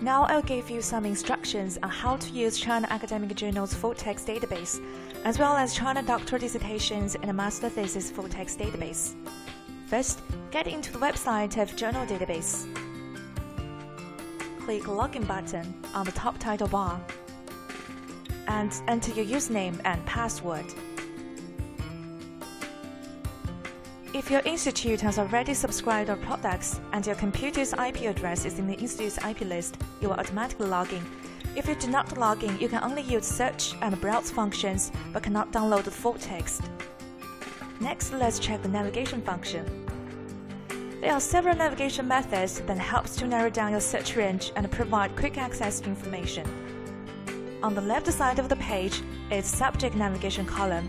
Now I'll give you some instructions on how to use China Academic Journals full-text database, as well as China Doctoral Dissertations and Master Thesis full-text database. First, get into the website of Journal Database. Click Login button on the top title bar and enter your username and password. If your institute has already subscribed our products and your computer's IP address is in the institute's IP list, you will automatically log in. If you do not log in, you can only use search and browse functions but cannot download the full text. Next, let's check the navigation function. There are several navigation methods that helps to narrow down your search range and provide quick access to information. On the left side of the page is Subject Navigation column,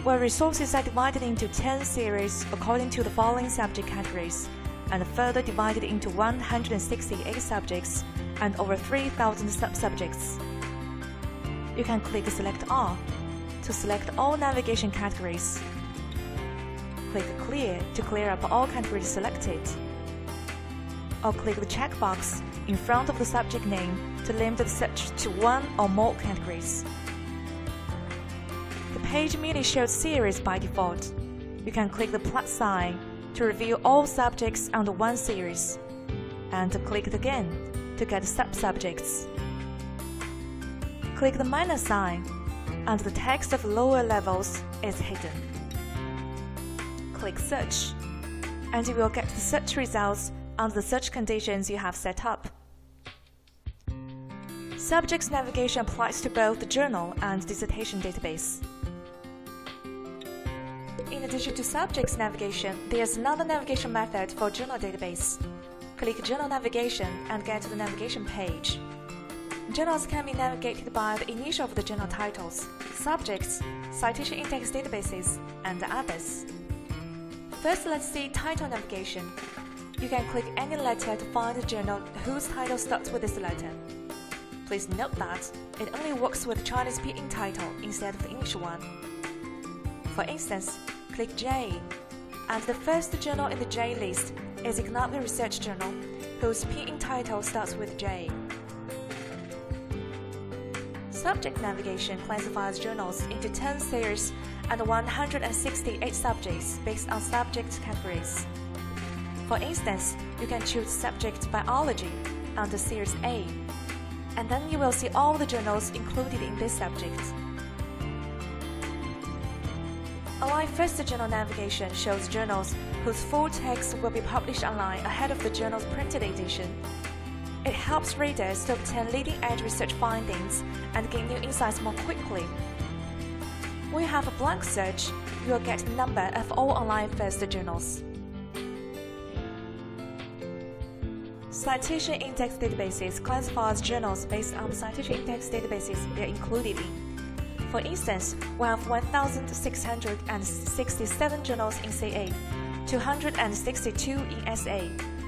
where resources are divided into 10 series according to the following subject categories, and further divided into 168 subjects and over 3,000 sub-subjects. You can click Select All to select all navigation categories. Click Clear to clear up all categories selected, or click the checkbox in front of the subject name to limit the search to one or more categories. The page merely shows series by default. You can click the plus sign to reveal all subjects under one series, and click it again to get sub-subjects. Click the minus sign, and the text of lower levels is hidden. Click Search, and you will get the search results under the search conditions you have set up. Subjects navigation applies to both the journal and dissertation database. In addition to subjects navigation, there's another navigation method for journal database. Click Journal Navigation and get to the navigation page. Journals can be navigated by the initial of the journal titles, subjects, citation index databases, and others. First, let's see title navigation. You can click any letter to find a journal whose title starts with this letter. Please note that it only works with Chinese pinyin title instead of the English one. For instance, click J, and the first journal in the J list is Economic Research Journal, whose pinyin title starts with J. Subject navigation classifies journals into 10 series and 168 subjects based on subject categories. For instance, you can choose subject biology under Series A, and then you will see all the journals included in this subject. Online First Journal Navigation shows journals whose full text will be published online ahead of the journal's printed edition. It helps readers to obtain leading-edge research findings and gain new insights more quickly. When you have a blank search, you will get the number of all online first journals. Citation index databases classifies journals based on the citation index databases they are included in. For instance, we have 1,667 journals in CA, 262 in SA,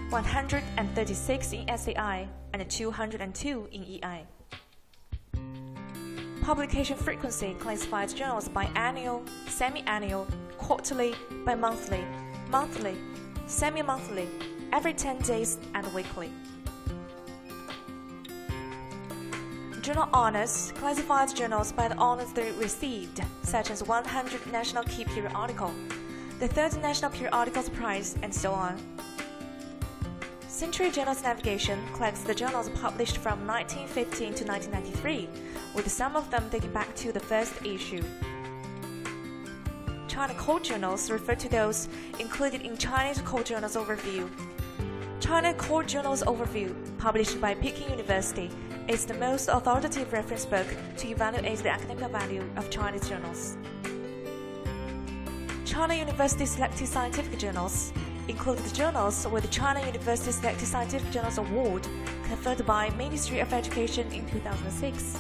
136 in SAI, and 202 in EI. Publication frequency classifies journals by annual, semi-annual, quarterly, bi-monthly, monthly, semi-monthly, every 10 days, and weekly. Journal honors classifies journals by the honors they received, such as 100 National Key Periodical, the 3rd National Periodicals Prize, and so on. Century Journals Navigation collects the journals published from 1915 to 1993, with some of them dating back to the first issue. China Core Journals refer to those included in Chinese Core Journals Overview. China Core Journals Overview, published by Peking University, is the most authoritative reference book to evaluate the academic value of Chinese journals. China University Selected Scientific Journals include the journals with the China University Selected Scientific Journals Award conferred by Ministry of Education in 2006.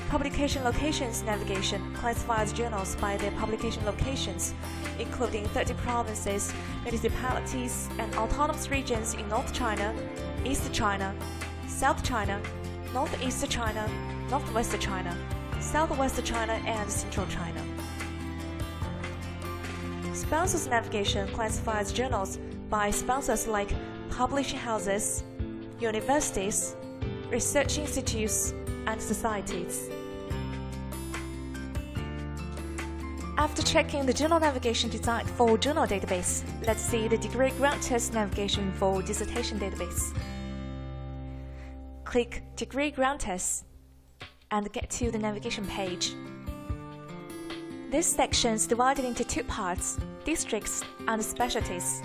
Publication Locations Navigation classifies journals by their publication locations, including 30 provinces, municipalities, and autonomous regions in North China, East China, South China, Northeast China, Northwest China, Southwest China, and Central China. Sponsors Navigation classifies journals by sponsors like publishing houses, universities, research institutes, and societies. After checking the journal navigation designed for journal database, let's see the degree grantors navigation for dissertation database. Click Degree Grantors and get to the navigation page. This section is divided into two parts, districts and specialties.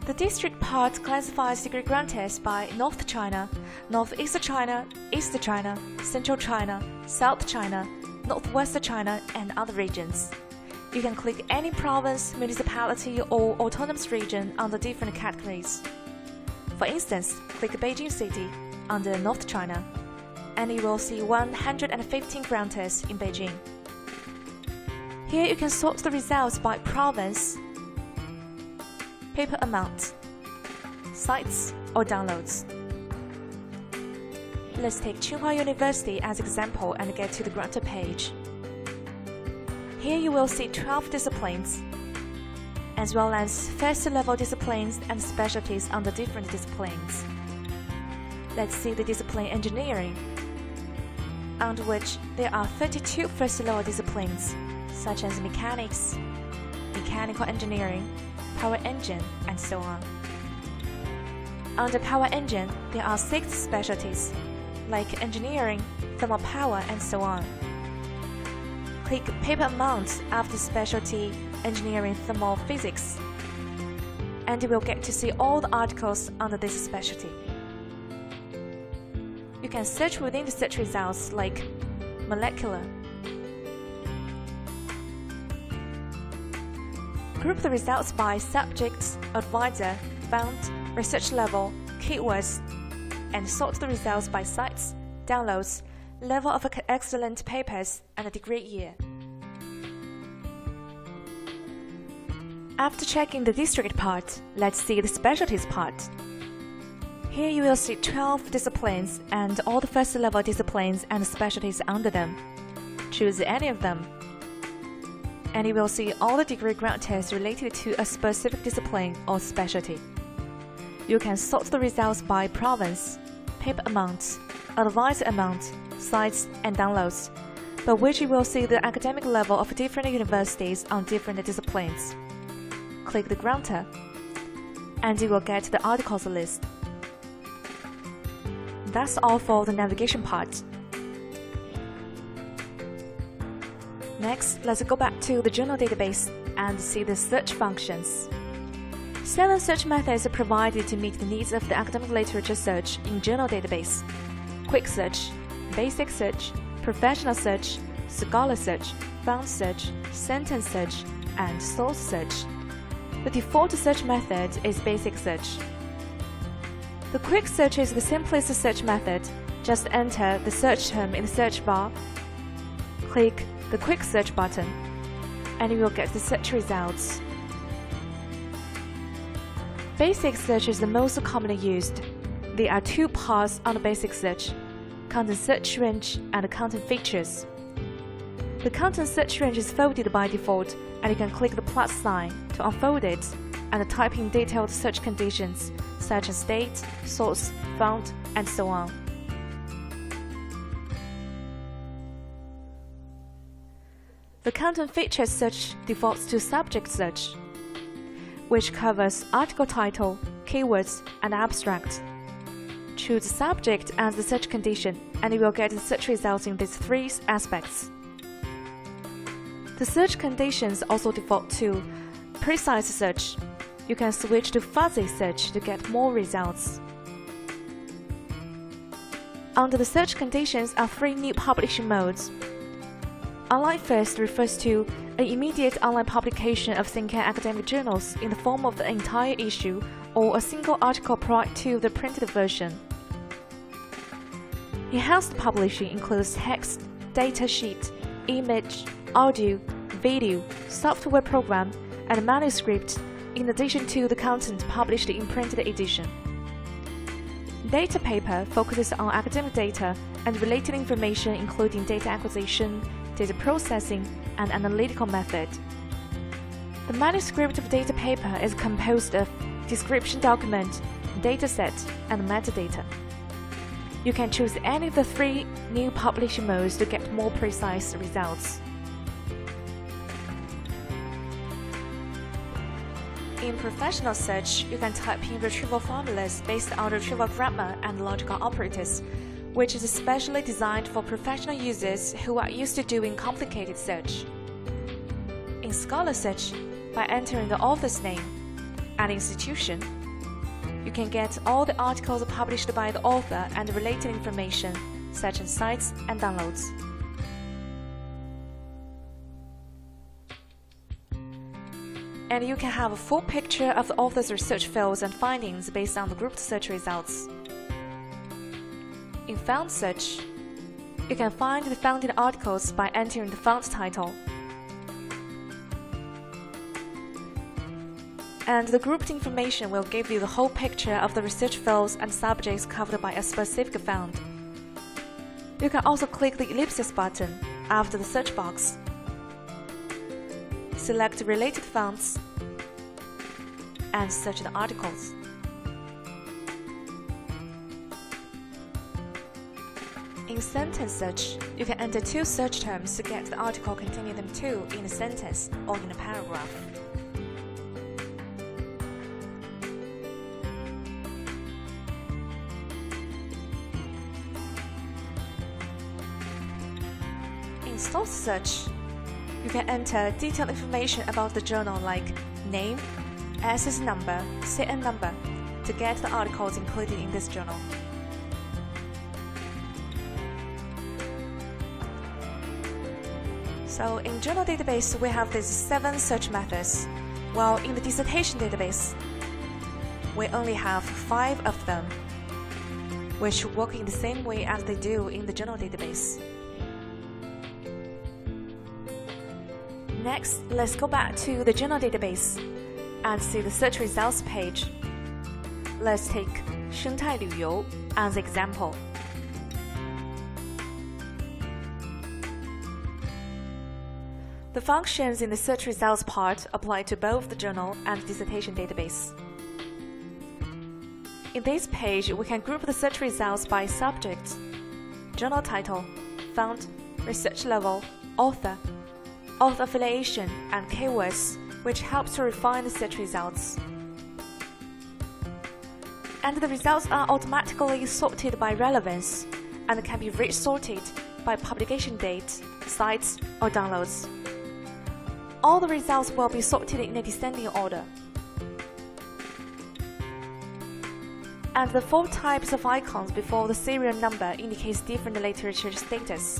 The district part classifies degree grantors by North China, Northeast China, East China, Central China, South China, Northwest China, and other regions. You can click any province, municipality, or autonomous region under different categories. For instance, click Beijing City under North China, and you will see 115 grantors in Beijing. Here you can sort the results by province, paper amount, sites, or downloads. Let's take Tsinghua University as example and get to the grantor page. Here you will see 12 disciplines, as well as first-level disciplines and specialties under different disciplines. Let's see the discipline engineering, under which there are 32 first-level disciplines, such as mechanics, mechanical engineering, power engine, and so on. Under power engine, there are 6 specialties, like engineering, thermal power, and so on. Click paper amount after specialty engineering thermal physics, and you will get to see all the articles under this specialty. You can search within the search results like molecular. Group the results by subject, advisor, fund, research level, keywords, and sort the results by sites, downloads, level of excellent papers, and degree year. After checking the district part, let's see the specialties part. Here you will see 12 disciplines and all the first-level disciplines and specialties under them. Choose any of them, and you will see all the degree grantors related to a specific discipline or specialty. You can sort the results by province, paper amount, advisor amount, sites, and downloads, by which you will see the academic level of different universities on different disciplines. Click the grantor, and you will get the articles list. That's all for the navigation part. Next, let's go back to the journal database and see the search functions. 7 search methods are provided to meet the needs of the academic literature search in journal database: quick search, basic search, professional search, scholar search, found search, sentence search, and source search. The default search method is basic search. The quick search is the simplest search method. Just enter the search term in the search bar, click the quick search button, and you will get the search results. Basic search is the most commonly used. There are 2 parts on the basic search: content search range and content features. The content search range is folded by default, and you can click the plus sign to unfold it and type in detailed search conditions such as date, source, found, and so on. The content features search defaults to subject search, which covers article title, keywords, and abstract. Choose subject as the search condition, and you will get the search results in these 3 aspects. The search conditions also default to precise search. You can switch to fuzzy search to get more results. Under the search conditions are 3 new publishing modes. Online first refers to an immediate online publication of CNKI academic journals in the form of the entire issue or a single article prior to the printed version. Enhanced publishing includes text, data sheet, image, audio, video, software program, and manuscript, in addition to the content published in printed edition. Data paper focuses on academic data and related information including data acquisition, data processing, and analytical method. The manuscript of data paper is composed of description document, Dataset, and Metadata. You can choose any of the 3 new publishing modes to get more precise results. In professional search, you can type in retrieval formulas based on retrieval grammar and logical operators, which is especially designed for professional users who are used to doing complicated search. In Scholar search, by entering the author's name and institution, you can get all the articles published by the author and related information, such as sites and downloads. And you can have a full picture of the author's research fields and findings based on the grouped search results. In Found search, you can find the founded articles by entering the font title. And the grouped information will give you the whole picture of the research fields and subjects covered by a specific found. You can also click the ellipsis button after the search box. Select related fonts and search the articles. In sentence search, you can enter 2 search terms to get the article containing them too in a sentence or in a paragraph. In source search, you can enter detailed information about the journal like name, SS number, CN number to get the articles included in this journal. So in journal database, we have these 7 search methods, while in the dissertation database, we only have 5 of them, which work in the same way as they do in the journal database. Next, let's go back to the journal database and see the search results page. Let's take 生态旅游 as example. The functions in the search results part apply to both the journal and dissertation database. In this page, we can group the search results by subject, journal title, font, research level, author affiliation, and keywords, which helps to refine the search results. And the results are automatically sorted by relevance and can be resorted by publication date, sites, or downloads. All the results will be sorted in a descending order. And the 4 types of icons before the serial number indicates different literature status.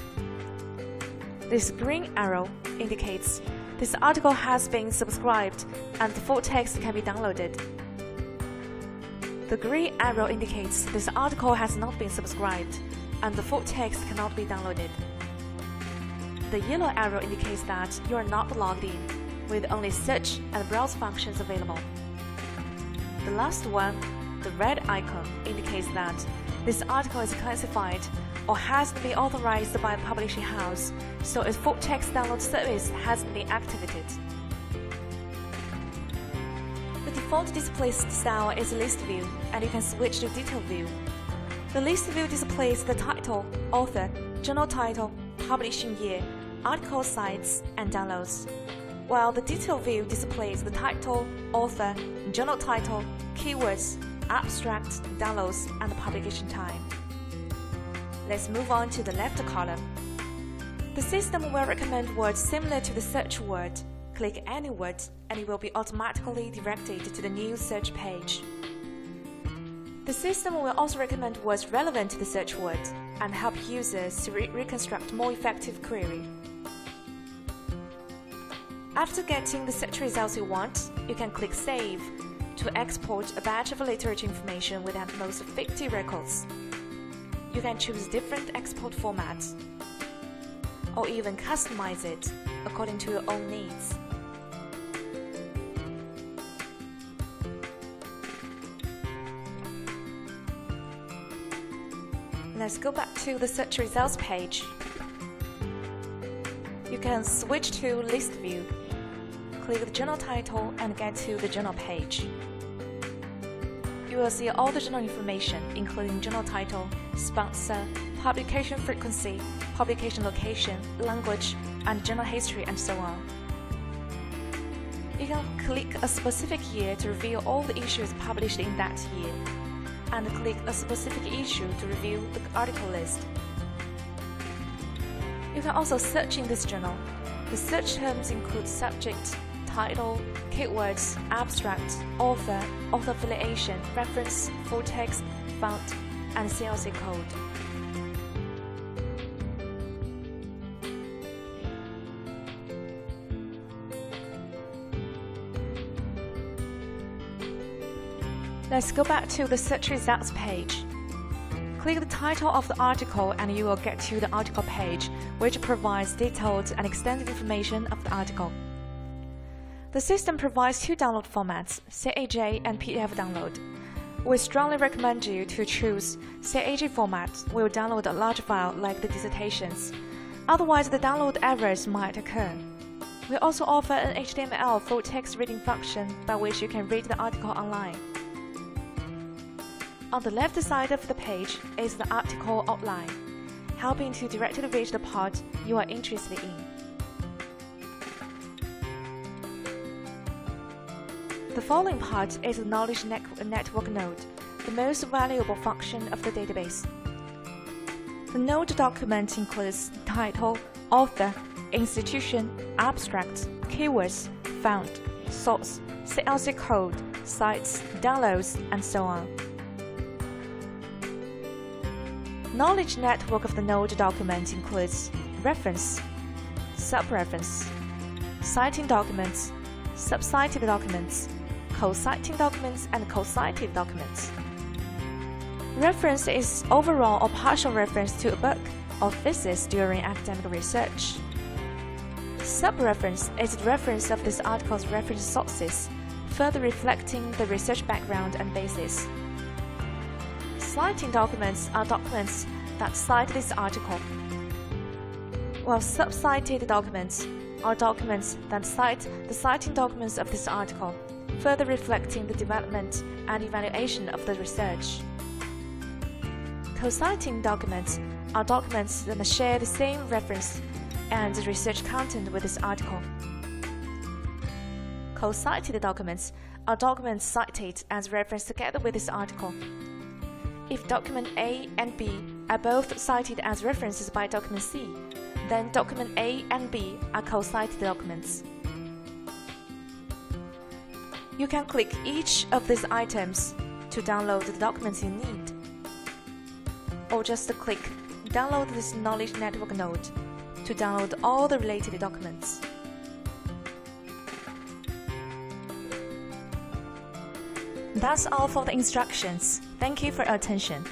This green arrow indicates this article has been subscribed and the full text can be downloaded. The green arrow indicates this article has not been subscribed and the full text cannot be downloaded. The yellow arrow indicates that you are not logged in, with only search and browse functions available. The last one, the red icon, indicates that this article is classified or hasn't been authorized by the publishing house, so its full text download service hasn't been activated. The default display style is list view, and you can switch to detail view. The list view displays the title, author, journal title, publishing year, article sites, and downloads, while the detail view displays the title, author, journal title, keywords, abstract, downloads, and publication time. Let's move on to the left column. The system will recommend words similar to the search word. Click any word and it will be automatically directed to the new search page. The system will also recommend words relevant to the search word and help users to reconstruct more effective query. After getting the search results you want, you can click Save to export a batch of literature information with at most 50 records. You can choose different export formats, or even customize it according to your own needs. Let's go back to the search results page. You can switch to list view, click the journal title and get to the journal page. You will see all the journal information, including journal title, sponsor, publication frequency, publication location, language, and journal history, and so on. You can click a specific year to review all the issues published in that year, and click a specific issue to review the article list. You can also search in this journal. The search terms include subject, title, keywords, abstract, author, author affiliation, reference, full text, font, and CLC code. Let's go back to the search results page. Click the title of the article and you will get to the article page, which provides detailed and extended information of the article. The system provides two download formats, CAJ and PDF download. We strongly recommend you to choose CAJ format. We will download a large file like the dissertations. Otherwise, the download errors might occur. We also offer an HTML full text reading function by which you can read the article online. On the left side of the page is the article outline, helping to directly read the part you are interested in. The following part is the Knowledge Network node, the most valuable function of the database. The node document includes title, author, institution, abstract, keywords, font, source, CLC code, sites, downloads, and so on. Knowledge network of the node document includes reference, sub-reference, citing documents, sub-cited documents, co-citing documents, and co-cited documents. Reference is overall or partial reference to a book or thesis during academic research. Sub-reference is the reference of this article's reference sources, further reflecting the research background and basis. Citing documents are documents that cite this article, while sub-cited documents are documents that cite the citing documents of this article, further reflecting the development and evaluation of the research. Co-citing documents are documents that share the same reference and research content with this article. Co-cited documents are documents cited as reference together with this article. If document A and B are both cited as references by document C, then document A and B are co-cited documents. You can click each of these items to download the documents you need, or just click Download this Knowledge Network node to download all the related documents. That's all for the instructions. Thank you for your attention.